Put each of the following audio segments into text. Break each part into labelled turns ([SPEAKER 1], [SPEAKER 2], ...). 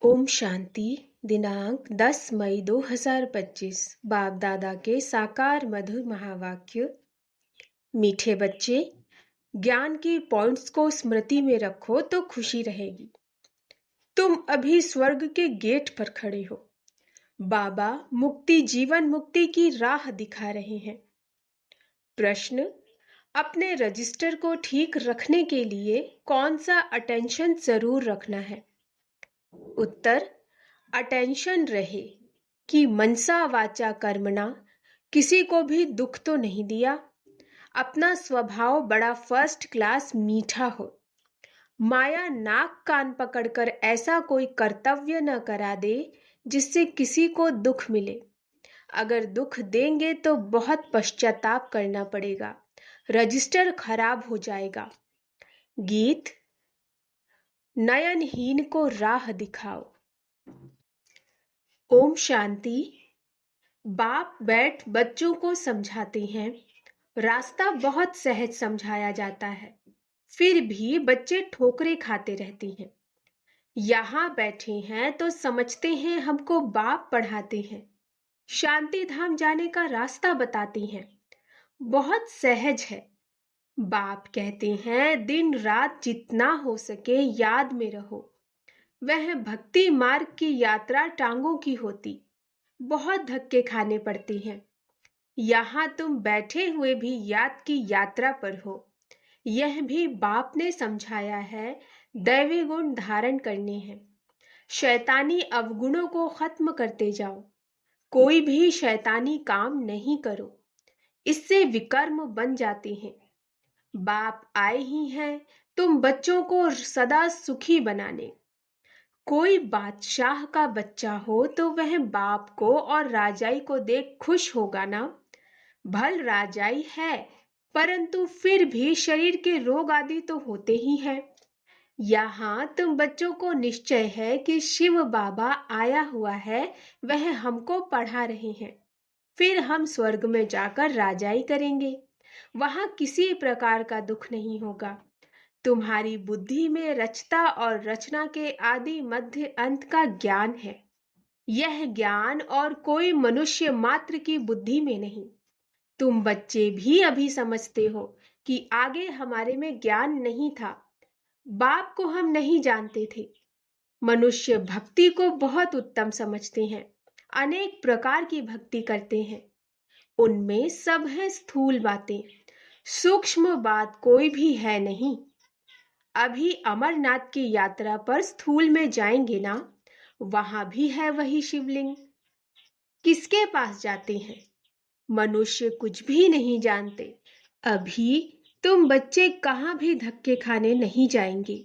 [SPEAKER 1] ओम शांति। दिनांक 10 मई 2025। बाप दादा के साकार मधुर महावाक्य। मीठे बच्चे, ज्ञान की पॉइंट्स को स्मृति में रखो तो खुशी रहेगी। तुम अभी स्वर्ग के गेट पर खड़े हो। बाबा मुक्ति, जीवन मुक्ति की राह दिखा रहे हैं। प्रश्न: अपने रजिस्टर को ठीक रखने के लिए कौन सा अटेंशन जरूर रखना है? उत्तर: अटेंशन रहे कि मनसा वाचा कर्मणा, किसी को भी दुख तो नहीं दिया। अपना स्वभाव बड़ा फर्स्ट क्लास मीठा हो। माया नाक कान पकड़कर ऐसा कोई कर्तव्य न करा दे जिससे किसी को दुख मिले। अगर दुख देंगे तो बहुत पश्चाताप करना पड़ेगा, रजिस्टर खराब हो जाएगा। गीत: नयनहीन को राह दिखाओ। ओम शांति। बाप बैठ बच्चों को समझाते हैं। रास्ता बहुत सहज समझाया जाता है, फिर भी बच्चे ठोकरें खाते रहते हैं। यहाँ बैठे हैं तो समझते हैं हमको बाप पढ़ाते हैं, शांति धाम जाने का रास्ता बताते हैं। बहुत सहज है। बाप कहते हैं दिन रात जितना हो सके याद में रहो। वह भक्ति मार्ग की यात्रा टांगों की होती, बहुत धक्के खाने पड़ते हैं। यहाँ तुम बैठे हुए भी याद की यात्रा पर हो। यह भी बाप ने समझाया है, दैवी गुण धारण करने हैं। शैतानी अवगुणों को खत्म करते जाओ। कोई भी शैतानी काम नहीं करो, इससे विकर्म बन जाते हैं। बाप आए ही हैं तुम बच्चों को सदा सुखी बनाने। कोई बादशाह का बच्चा हो तो वह बाप को और राजाई को देख खुश होगा ना। भल राजाई है, परंतु फिर भी शरीर के रोग आदि तो होते ही हैं। यहाँ तुम बच्चों को निश्चय है कि शिव बाबा आया हुआ है, वह हमको पढ़ा रहे हैं। फिर हम स्वर्ग में जाकर राजाई करेंगे, वहां किसी प्रकार का दुख नहीं होगा। तुम्हारी बुद्धि में रचता और रचना के आदि मध्य अंत का ज्ञान है। यह ज्ञान और कोई मनुष्य मात्र की बुद्धि में नहीं। तुम बच्चे भी अभी समझते हो कि आगे हमारे में ज्ञान नहीं था। बाप को हम नहीं जानते थे। मनुष्य भक्ति को बहुत उत्तम समझते हैं, अनेक प्रकार की भक्ति करते हैं। उनमें सब है स्थूल बातें, सूक्ष्म बात कोई भी है नहीं। अभी अमरनाथ की यात्रा पर स्थूल में जाएंगे ना, वहां भी है वही शिवलिंग। किसके पास जाते हैं? मनुष्य कुछ भी नहीं जानते। अभी तुम बच्चे कहाँ भी धक्के खाने नहीं जाएंगे।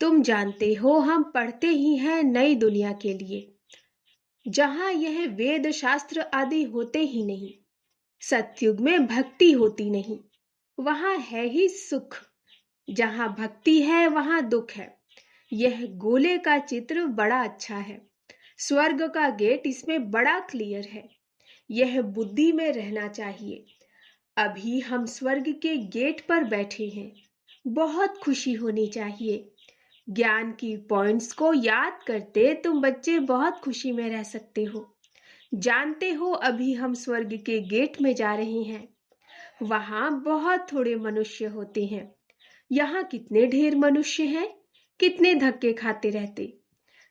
[SPEAKER 1] तुम जानते हो हम पढ़ते ही हैं नई दुनिया के लिए, जहां यह वेद शास्त्र आदि होते ही नहीं। सतयुग में भक्ति होती नहीं, वहां है ही सुख। जहां भक्ति है वहां दुख है। यह गोले का चित्र बड़ा अच्छा है। स्वर्ग का गेट इसमें बड़ा क्लियर है। यह बुद्धि में रहना चाहिए। अभी हम स्वर्ग के गेट पर बैठे हैं, बहुत खुशी होनी चाहिए। ज्ञान की पॉइंट्स को याद करते तुम बच्चे बहुत खुशी में रह सकते हो। जानते हो अभी हम स्वर्ग के गेट में जा रहे हैं। वहां बहुत थोड़े मनुष्य होते हैं। यहाँ कितने ढेर मनुष्य हैं, कितने धक्के खाते रहते।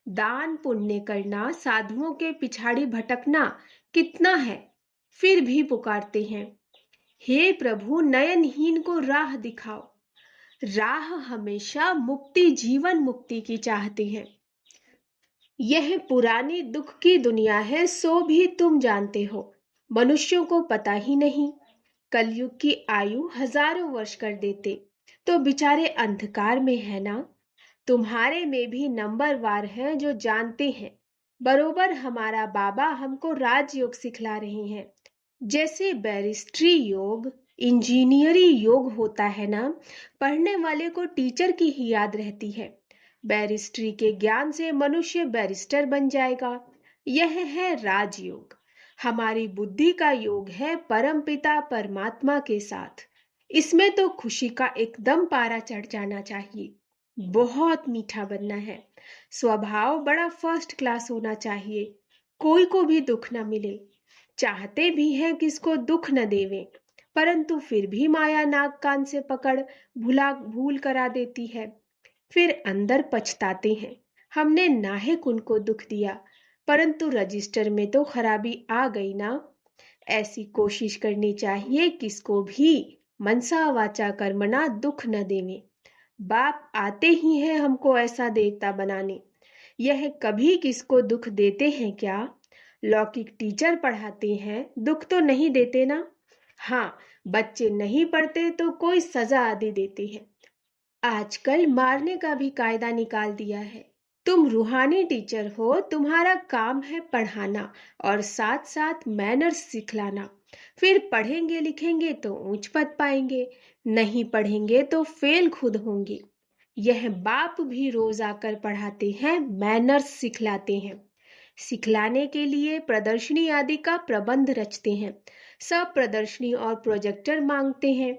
[SPEAKER 1] दान पुण्य करना, साधुओं के पिछाड़ी भटकना कितना है, फिर भी पुकारते हैं, हे प्रभु नयनहीन को राह दिखाओ। राह हमेशा मुक्ति, जीवन मुक्ति की चाहते हैं। यह पुरानी दुख की दुनिया है, सो भी तुम जानते हो। मनुष्यों को पता ही नहीं। कलयुग की आयु हजारों वर्ष कर देते तो बेचारे अंधकार में है ना। तुम्हारे में भी नंबरवार हैं जो जानते हैं। बरोबर हमारा बाबा हमको राजयोग सिखला रहे हैं। जैसे बैरिस्ट्री योग, इंजीनियरी योग होता है ना, पढ़ने वाले को टीचर की ही याद रहती है। बैरिस्ट्री के ज्ञान से मनुष्य बैरिस्टर बन जाएगा। यह है राजयोग। हमारी बुद्धि का योग है परमपिता परमात्मा के साथ। इसमें तो खुशी का एकदम पारा चढ़ जाना चाहिए। बहुत मीठा बनना है। स्वभाव बड़ा फर्स्ट क्लास होना चाहिए, कोई को भी दुख न मिले। चाहते भी हैं किसको दुख न देवें, परंतु फिर भी माया नाक कान से पकड़ भूला भूल करा देती है। फिर अंदर पछताते हैं, हमने नाहक उनको दुख दिया, परंतु रजिस्टर में तो खराबी आ गई ना। ऐसी कोशिश करनी चाहिए किसको भी मनसा वाचा कर्मणा दुख न देवे। बाप आते ही हैं हमको ऐसा देवता बनाने, यह कभी किसको दुख देते हैं क्या? लौकिक टीचर पढ़ाते हैं, दुख तो नहीं देते ना। हाँ, बच्चे नहीं पढ़ते तो कोई सजा आदि देते हैं। आजकल मारने का भी कायदा निकाल दिया है। तुम रूहानी टीचर हो, तुम्हारा काम है पढ़ाना और साथ साथ मैनर्स सिखलाना। फिर पढ़ेंगे लिखेंगे तो ऊंच पद पाएंगे, नहीं पढ़ेंगे तो फेल खुद होंगे। यह बाप भी रोज आकर पढ़ाते हैं, मैनर्स सिखलाते हैं। सिखलाने के लिए प्रदर्शनी आदि का प्रबंध रचते हैं। सब प्रदर्शनी और प्रोजेक्टर मांगते हैं,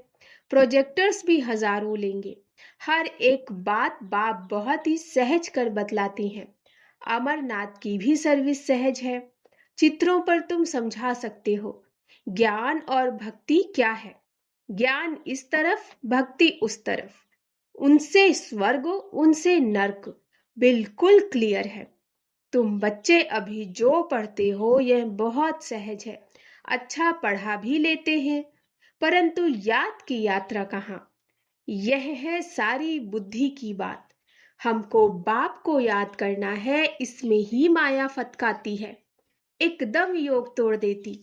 [SPEAKER 1] प्रोजेक्टर्स भी हजारों लेंगे। हर एक बात बाप बहुत ही सहज कर बतलाती हैं। अमरनाथ की भी सर्विस सहज है, चित्रों पर तुम समझा सकते हो। ज्ञान और भक्ति क्या है? ज्ञान इस तरफ, भक्ति उस तरफ। उनसे स्वर्ग, उनसे नर्क, बिल्कुल क्लियर है। तुम बच्चे अभी जो पढ़ते हो यह बहुत सहज है, अच्छा पढ़ा भी लेते हैं, परंतु याद की यात्रा कहाँ? यह है सारी बुद्धि की बात। हमको बाप को याद करना है, इसमें ही माया फतकाती है, एकदम योग तोड़ देती।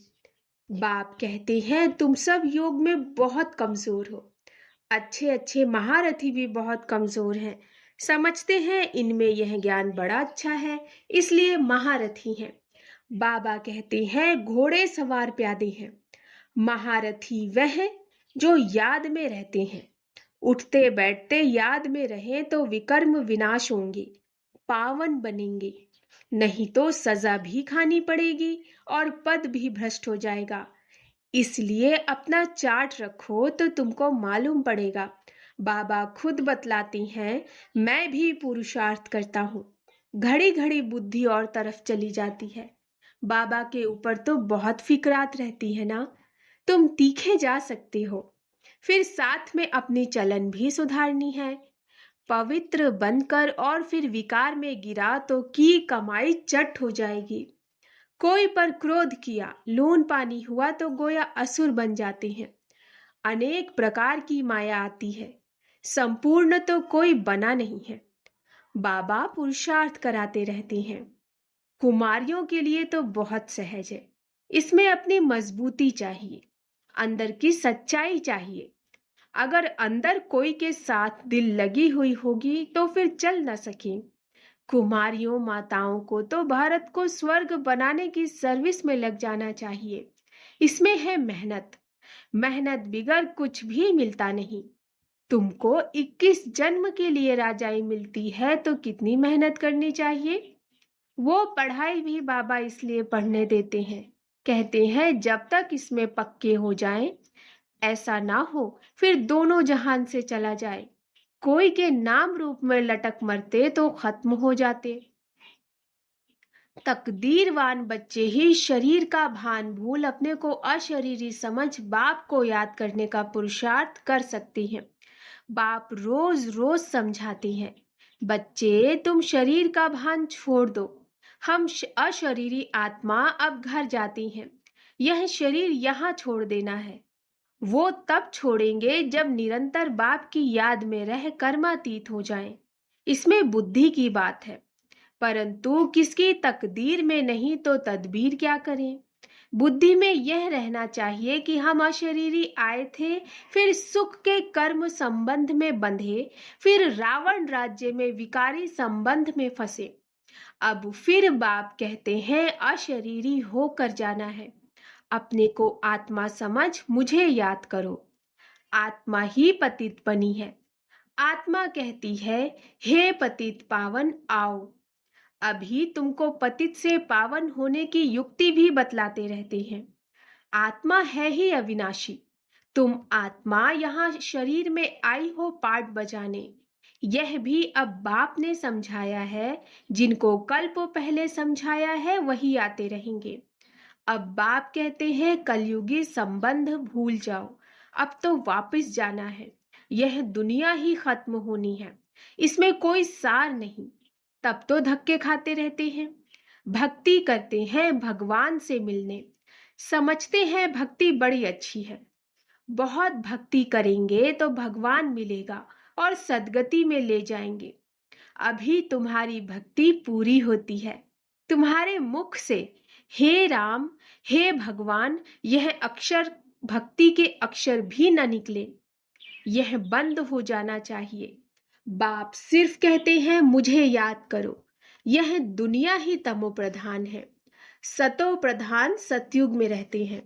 [SPEAKER 1] बाप कहते हैं तुम सब योग में बहुत कमजोर हो। अच्छे अच्छे महारथी भी बहुत कमजोर हैं, समझते हैं इनमें यह ज्ञान बड़ा अच्छा है, इसलिए महारथी हैं। बाबा कहते हैं घोड़े सवार प्यादे हैं, महारथी वह हैं जो याद में रहते हैं। उठते बैठते याद में रहें तो विकर्म विनाश होंगे, पावन बनेंगे, नहीं तो सजा भी खानी पड़ेगी और पद भी भ्रष्ट हो जाएगा। इसलिए अपना चार्ट रखो तो तुमको मालूम पड़ेगा। बाबा खुद बतलाती हैं, मैं भी पुरुषार्थ करता हूँ, घड़ी घड़ी बुद्धि और तरफ चली जाती है। बाबा के ऊपर तो बहुत फिक्रात रहती है ना, तुम तीखे जा सकते हो। फिर साथ में अपनी चलन भी सुधारनी है। पवित्र बनकर और फिर विकार में गिरा तो की कमाई चट हो जाएगी। कोई पर क्रोध किया, लून पानी हुआ तो गोया असुर बन जाते हैं। अनेक प्रकार की माया आती है, संपूर्ण तो कोई बना नहीं है। बाबा पुरुषार्थ कराते रहते हैं। कुमारियों के लिए तो बहुत सहज है, इसमें अपनी मजबूती चाहिए, अंदर की सच्चाई चाहिए। अगर अंदर कोई के साथ दिल लगी हुई होगी तो फिर चल न सके। कुमारियों माताओं को तो भारत को स्वर्ग बनाने की सर्विस में लग जाना चाहिए। इसमें है मेहनत, मेहनत बिगर कुछ भी मिलता नहीं। तुमको 21 जन्म के लिए राजाई मिलती है तो कितनी मेहनत करनी चाहिए? वो पढ़ाई भी बाबा इसलिए पढ़ने देते हैं, कहते हैं जब तक इसमें पक्के हो जाएं, ऐसा ना हो फिर दोनों जहान से चला जाए। कोई के नाम रूप में लटक मरते तो खत्म हो जाते। तकदीरवान बच्चे ही शरीर का भान भूल अपने को अशरीरी समझ बाप को याद करने का पुरुषार्थ कर सकती हैं। बाप रोज रोज समझाती हैं, बच्चे तुम शरीर का भान छोड़ दो, हम अशरीरी आत्मा अब घर जाती हैं, यह शरीर यहाँ छोड़ देना है। वो तब छोड़ेंगे जब निरंतर बाप की याद में रह कर्मातीत हो जाएं। इसमें बुद्धि की बात है, परंतु किसकी तकदीर में नहीं तो तदबीर क्या करें? बुद्धि में यह रहना चाहिए कि हम अशरीरी आए थे, फिर सुख के कर्म संबंध में बंधे, फिर रावण राज्य में विकारी संबंध में फंसे। अब फिर बाप कहते हैं अशरीरी होकर जाना है, अपने को आत्मा समझ मुझे याद करो। आत्मा ही पतित बनी है। आत्मा कहती है हे पतित पावन आओ। अभी तुमको पतित से पावन होने की युक्ति भी बतलाते रहते हैं। आत्मा है ही अविनाशी। तुम आत्मा यहाँ शरीर में आई हो पाठ बजाने, यह भी अब बाप ने समझाया है। जिनको कल्प पहले समझाया है वही आते रहेंगे। अब बाप कहते हैं कलयुगी संबंध भूल जाओ, अब तो वापस जाना है। यह दुनिया ही खत्म होनी है, इसमें कोई सार नहीं। तब तो धक्के खाते रहते हैं। भक्ति करते हैं भगवान से मिलने, समझते हैं भक्ति बड़ी अच्छी है। बहुत भक्ति करेंगे तो भगवान मिलेगा और सद्गति में ले जाएंगे। अभी तुम्हारी भक्ति पूरी होती है। तुम्हारे मुख से हे राम, हे भगवान, यह अक्षर, भक्ति के अक्षर भी न निकले। यह बंद हो जाना चाहिए। बाप सिर्फ कहते हैं मुझे याद करो। यह दुनिया ही तमो प्रधान है। सतो प्रधान सतयुग में रहते हैं।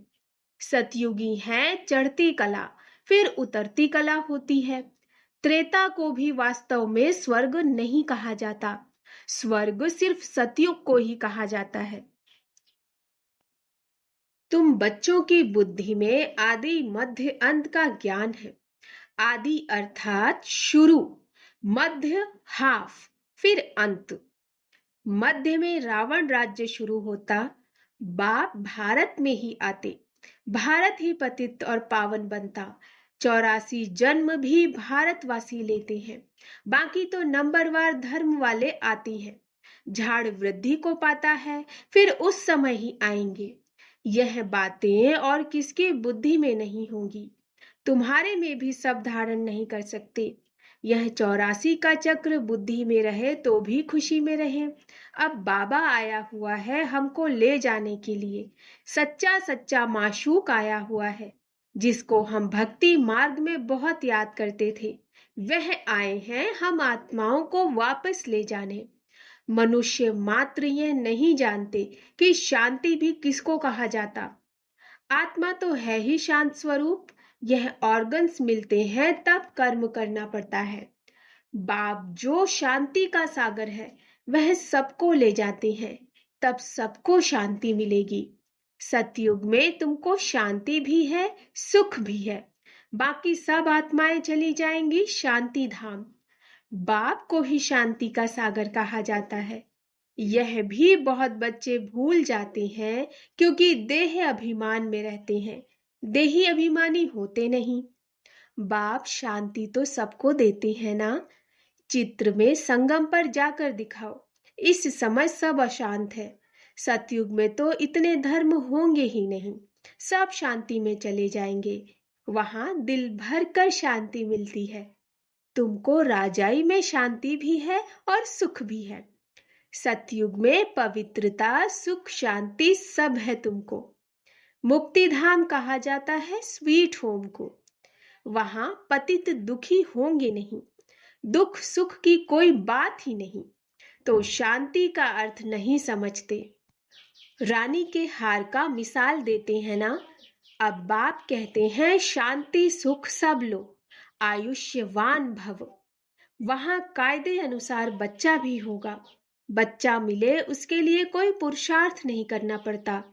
[SPEAKER 1] सतयुगी हैं चढ़ती कला, फिर उतरती कला होती है। त्रेता को भी वास्तव में स्वर्ग नहीं कहा जाता। स्वर्ग सिर्फ सतयुग को ही कहा जाता है। तुम बच्चों की बुद्धि में आदि मध्य अंत का ज्ञान है। आदि अर्थात शुरू, मध्य हाफ, फिर अंत। मध्य में रावण राज्य शुरू होता, बाप भारत में ही आते, भारत ही पतित और पावन बनता। 84 जन्म भी भारतवासी लेते हैं, बाकी तो नंबरवार धर्म वाले आती हैं। झाड़ वृद्धि को पाता है, फिर उस समय ही आएंगे। यह बातें और किसकी बुद्धि में नहीं होंगी। तुम्हारे में भी सब धारण नहीं कर सकते। यह 84 का चक्र बुद्धि में रहे तो भी खुशी में रहे। अब बाबा आया हुआ है हमको ले जाने के लिए। सच्चा सच्चा माशूक आया हुआ है, जिसको हम भक्ति मार्ग में बहुत याद करते थे। वह आए हैं हम आत्माओं को वापस ले जाने। मनुष्य मात्र यह नहीं जानते कि शांति भी किसको कहा जाता। आत्मा तो है ही शांत स्वरूप। यह ऑर्गन्स मिलते हैं तब कर्म करना पड़ता है। बाप जो शांति का सागर है वह सबको ले जाते हैं, तब सबको शांति मिलेगी। सतयुग में तुमको शांति भी है, सुख भी है। बाकी सब आत्माएं चली जाएंगी शांति धाम। बाप को ही शांति का सागर कहा जाता है। यह भी बहुत बच्चे भूल जाते हैं, क्योंकि देह अभिमान में रहते हैं, देही अभिमानी होते नहीं। बाप शांति तो सबको देते हैं ना। चित्र में संगम पर जाकर दिखाओ। इस समय सब अशांत है। सतयुग में तो इतने धर्म होंगे ही नहीं, सब शांति में चले जाएंगे। वहां दिल भर कर शांति मिलती है। तुमको राजाई में शांति भी है और सुख भी है। सतयुग में पवित्रता, सुख, शांति सब है तुमको। मुक्ति धाम कहा जाता है स्वीट होम को। वहां पतित दुखी होंगे नहीं, दुख सुख की कोई बात ही नहीं। तो शांति का अर्थ नहीं समझते। रानी के हार का मिसाल देते हैं ना। अब बाप कहते हैं शांति सुख सब लो, आयुष्यवान भव। वहां कायदे अनुसार बच्चा भी होगा। बच्चा मिले उसके लिए कोई पुरुषार्थ नहीं करना पड़ता।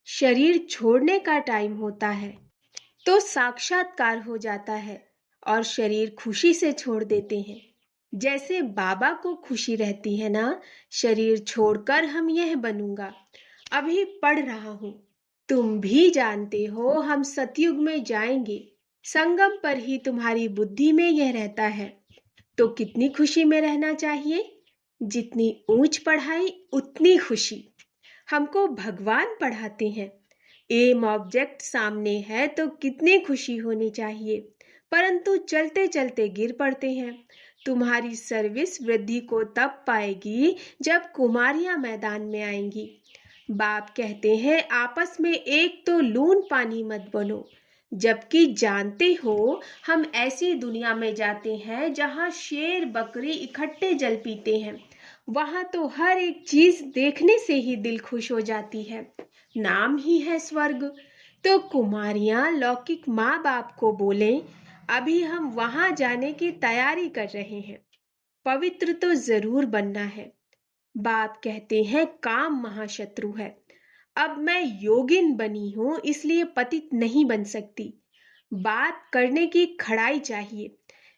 [SPEAKER 1] शरीर छोड़ने का टाइम होता है तो साक्षात्कार हो जाता है और शरीर खुशी से छोड़ देते हैं। जैसे बाबा को खुशी रहती है ना, शरीर छोड़कर हम यह बनूंगा। अभी पढ़ रहा हूं, तुम भी जानते हो हम सतयुग में जाएंगे। संगम पर ही तुम्हारी बुद्धि में यह रहता है। तो कितनी खुशी में रहना चाहिए। जितनी ऊंच पढ़ाई उतनी खुशी। हमको भगवान पढ़ाते हैं। एम ऑब्जेक्ट सामने है तो कितनी खुशी होनी चाहिए, परंतु चलते चलते गिर पड़ते हैं। तुम्हारी सर्विस वृद्धि को तब पाएगी जब कुमारियां मैदान में आएंगी। बाप कहते हैं आपस में एक तो लून पानी मत बनो, जबकि जानते हो हम ऐसी दुनिया में जाते हैं जहां शेर बकरी इकट्ठे जल पीते हैं। वहां तो हर एक चीज देखने से ही दिल खुश हो जाती है। नाम ही है स्वर्ग। तो कुमारियां लौकिक माँ बाप को बोले अभी हम वहां जाने की तैयारी कर रहे हैं। पवित्र तो जरूर बनना है। बाप कहते हैं काम महाशत्रु है। अब मैं योगिन बनी हूं इसलिए पतित नहीं बन सकती। बात करने की खड़ाई चाहिए।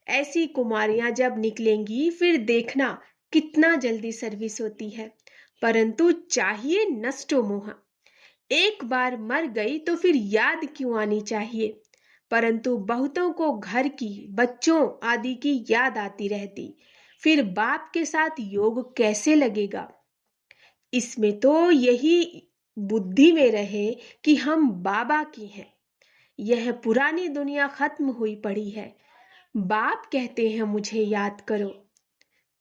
[SPEAKER 1] ऐसी कुमारियां जब निकलेंगी फिर देखना कितना जल्दी सर्विस होती है। परंतु चाहिए नष्टो मोहा। एक बार मर गई तो फिर याद क्यों आनी चाहिए। परंतु बहुतों को घर की, बच्चों आदि की याद आती रहती, फिर बाप के साथ योग कैसे लगेगा। इसमें तो यही बुद्धि में रहे कि हम बाबा की हैं। यह पुरानी दुनिया खत्म हुई पड़ी है। बाप कहते हैं मुझे याद करो।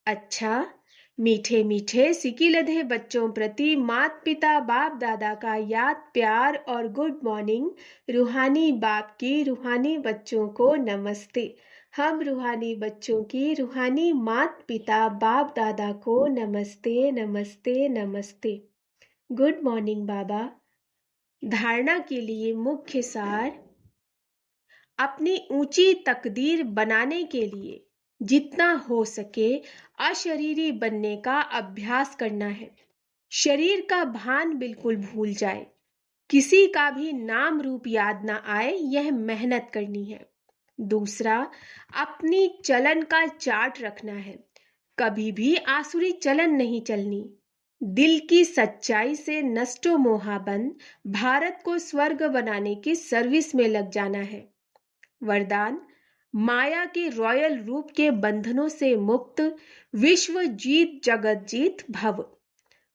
[SPEAKER 1] अच्छा, मीठे मीठे सिकी लधे बच्चों प्रति मात पिता बाप दादा का याद प्यार और गुड मॉर्निंग। रूहानी बाप की रूहानी बच्चों को नमस्ते। हम रूहानी बच्चों की रूहानी मात पिता बाप दादा को नमस्ते नमस्ते नमस्ते। गुड मॉर्निंग बाबा। धारणा के लिए मुख्य सार। अपनी ऊंची तकदीर बनाने के लिए जितना हो सके अशरीरी बनने का अभ्यास करना है। शरीर का भान बिल्कुल भूल जाए। किसी का भी नाम रूप याद ना आए, यह मेहनत करनी है। दूसरा, अपनी चलन का चार्ट रखना है। कभी भी आसुरी चलन नहीं चलनी। दिल की सच्चाई से नष्टो मोहाबंद भारत को स्वर्ग बनाने की सर्विस में लग जाना है। वरदान, माया के रॉयल रूप के बंधनों से मुक्त विश्व जीत जगत जीत भव।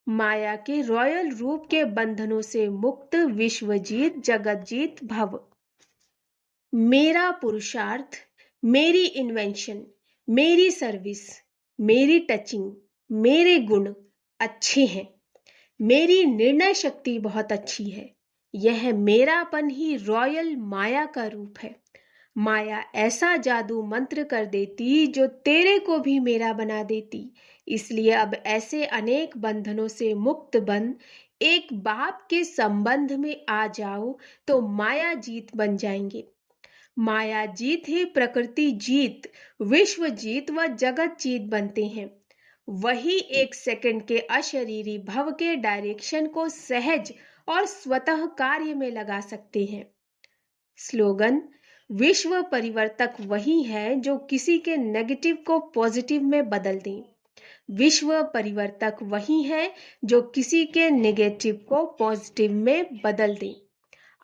[SPEAKER 1] माया के रॉयल रूप के बंधनों से मुक्त विश्व जीत जगत जीत भव। मेरा पुरुषार्थ, मेरी इन्वेंशन, मेरी सर्विस, मेरी टचिंग, मेरे गुण अच्छे हैं। मेरी निर्णय शक्ति बहुत अच्छी है। यह मेरापन ही रॉयल माया का रूप है। माया ऐसा जादू मंत्र कर देती जो तेरे को भी मेरा बना देती। इसलिए अब ऐसे अनेक बंधनों से मुक्त बन एक बाप के संबंध में आ जाओ तो माया जीत बन जाएंगे। माया जीत ही प्रकृति जीत, विश्व जीत व जगत जीत बनते हैं। वही एक सेकंड के अशरीरी भव के डायरेक्शन को सहज और स्वतः कार्य में लगा सकते हैं। स्लोगन, विश्व परिवर्तक वही है जो किसी के नेगेटिव को पॉजिटिव में बदल दे। विश्व परिवर्तक वही है जो किसी के नेगेटिव को पॉजिटिव में बदल दे।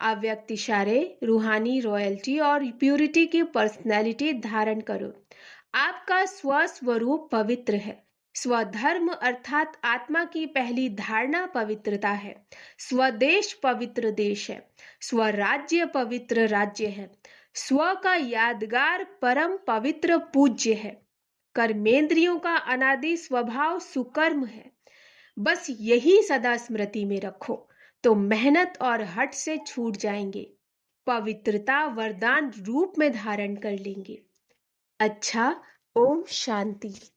[SPEAKER 1] अव्यक्त इशारे, रूहानी रॉयल्टी और प्यूरिटी की पर्सनैलिटी धारण करो। आपका स्वस्वरूप पवित्र है। स्वधर्म अर्थात आत्मा की पहली धारणा पवित्रता है। स्वदेश पवित्र देश है। स्वराज्य पवित्र राज्य है। स्व का यादगार परम पवित्र पूज्य है। कर्मेंद्रियों का अनादि स्वभाव सुकर्म है। बस यही सदा स्मृति में रखो तो मेहनत और हट से छूट जाएंगे। पवित्रता वरदान रूप में धारण कर लेंगे। अच्छा, ओम शांति।